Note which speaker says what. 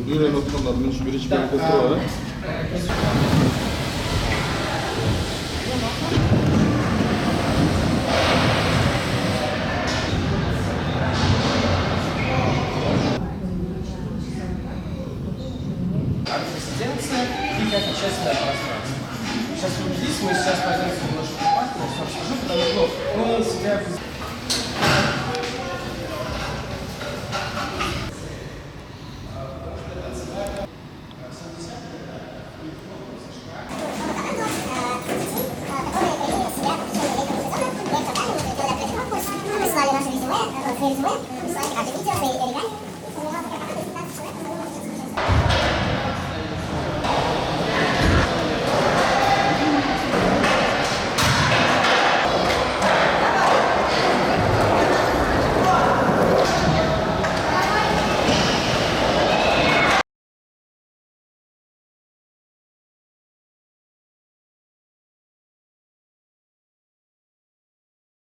Speaker 1: Юрий Анатольевич, меньше беречь перекусила, да?
Speaker 2: Резиденция и как общественное пространство. Сейчас вот здесь мы сейчас пойдем немножко в парк, я все расскажу, потому что мы себя